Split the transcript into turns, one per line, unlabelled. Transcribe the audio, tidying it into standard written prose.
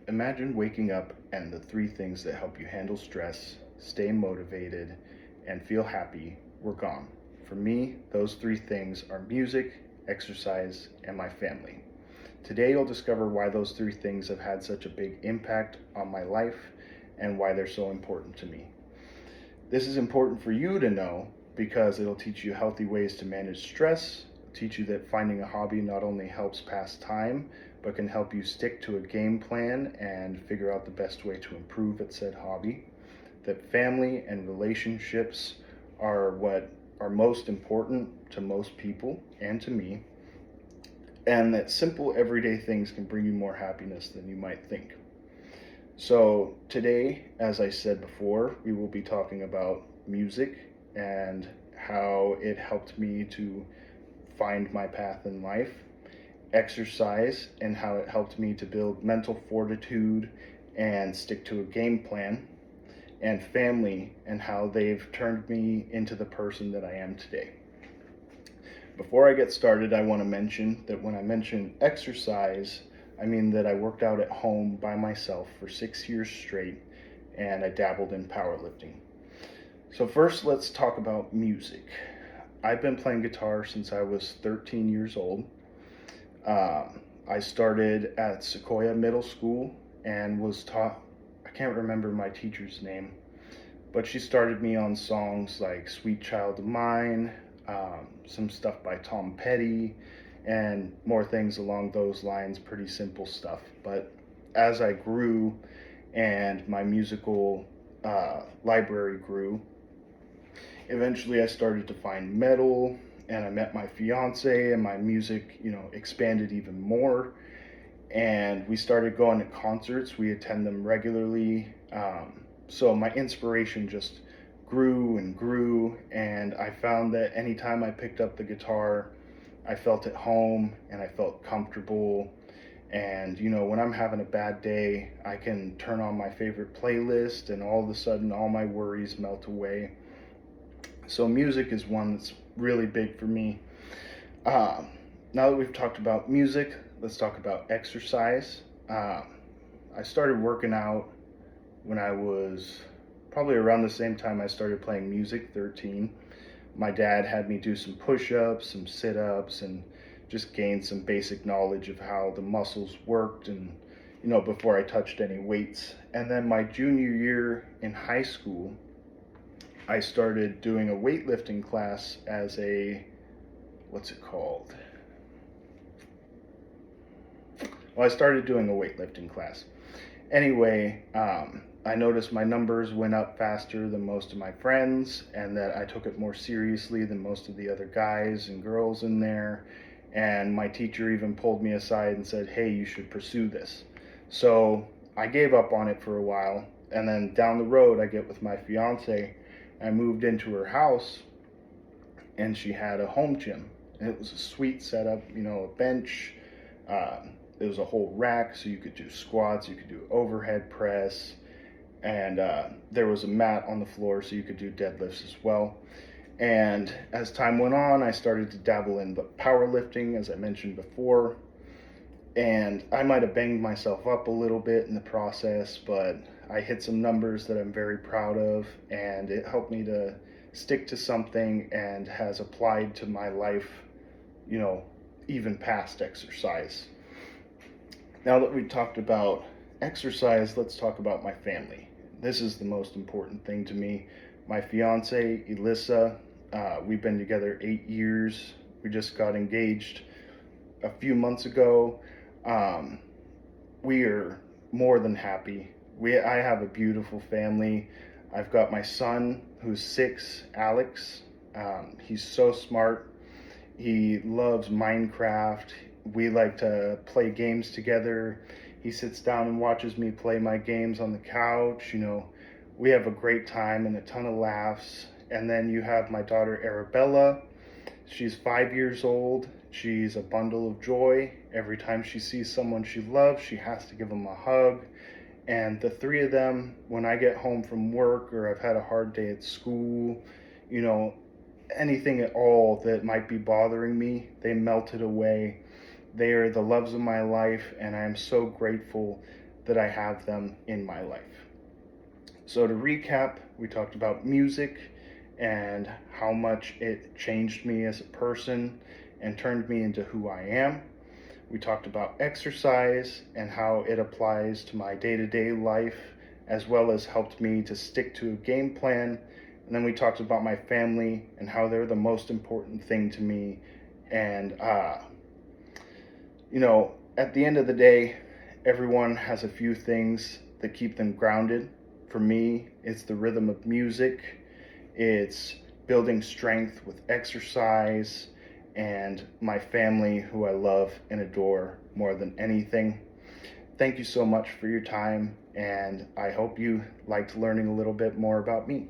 Imagine waking up and the three things that help you handle stress, stay motivated, and feel happy were gone. For me, those three things are music, exercise, and my family. Today, you'll discover why those three things have had such a big impact on my life and why they're so important to me. This is important for you to know because it'll teach you healthy ways to manage stress, teach you that finding a hobby not only helps pass time, but can help you stick to a game plan and figure out the best way to improve at said hobby. That family and relationships are what are most important to most people and to me, and that simple everyday things can bring you more happiness than you might think. So, today, as I said before, we will be talking about music and how it helped me to find my path in life, exercise and how it helped me to build mental fortitude and stick to a game plan, and family and how they've turned me into the person that I am today. Before I get started, I want to mention that when I mention exercise, I mean that I worked out at home by myself for 6 years straight and I dabbled in powerlifting. So, first, let's talk about music. I've been playing guitar since I was 13 years old. I started at Sequoia Middle School and was taught, I can't remember my teacher's name, but she started me on songs like Sweet Child of Mine, some stuff by Tom Petty, and more things along those lines, pretty simple stuff. But as I grew and my musical library grew, eventually I started to find metal and I met my fiance and my music, expanded even more. And we started going to concerts. We attend them regularly. So my inspiration just grew and grew. And I found that anytime I picked up the guitar, I felt at home and I felt comfortable. And, when I'm having a bad day, I can turn on my favorite playlist and all of a sudden all my worries melt away. So music is one that's really big for me. Now that we've talked about music, let's talk about exercise. I started working out when I was probably around the same time I started playing music, 13. My dad had me do some push-ups, some sit-ups, and just gain some basic knowledge of how the muscles worked and, before I touched any weights. And then my junior year in high school, I started doing a weightlifting class as what's it called? Well, I started doing a weightlifting class. Anyway, I noticed my numbers went up faster than most of my friends and that I took it more seriously than most of the other guys and girls in there. And my teacher even pulled me aside and said, hey, you should pursue this. So I gave up on it for a while. And then down the road, I get with my fiance. I moved into her house and she had a home gym. And it was a sweet setup, a bench. There was a whole rack so you could do squats, you could do overhead press, and there was a mat on the floor so you could do deadlifts as well. And as time went on, I started to dabble in powerlifting, as I mentioned before. And I might have banged myself up a little bit in the process, but I hit some numbers that I'm very proud of, and it helped me to stick to something and has applied to my life, even past exercise. Now that we've talked about exercise, let's talk about my family. This is the most important thing to me. My fiance, Elissa, we've been together 8 years. We just got engaged a few months ago. We are more than happy. I have a beautiful family. I've got my son who's 6, Alex. He's so smart. He loves Minecraft. We like to play games together. He sits down and watches me play my games on the couch. We have a great time and a ton of laughs. And then you have my daughter Arabella. She's 5 years old. She's a bundle of joy. Every time she sees someone she loves, she has to give them a hug. And the three of them, when I get home from work or I've had a hard day at school, anything at all that might be bothering me, they melt it away. They are the loves of my life, and I am so grateful that I have them in my life. So to recap, we talked about music and how much it changed me as a person and turned me into who I am. We talked about exercise and how it applies to my day-to-day life, as well as helped me to stick to a game plan. And then we talked about my family and how they're the most important thing to me. And, at the end of the day, everyone has a few things that keep them grounded. For me, it's the rhythm of music, it's building strength with exercise, and my family, who I love and adore more than anything. Thank you so much for your time, and I hope you liked learning a little bit more about me.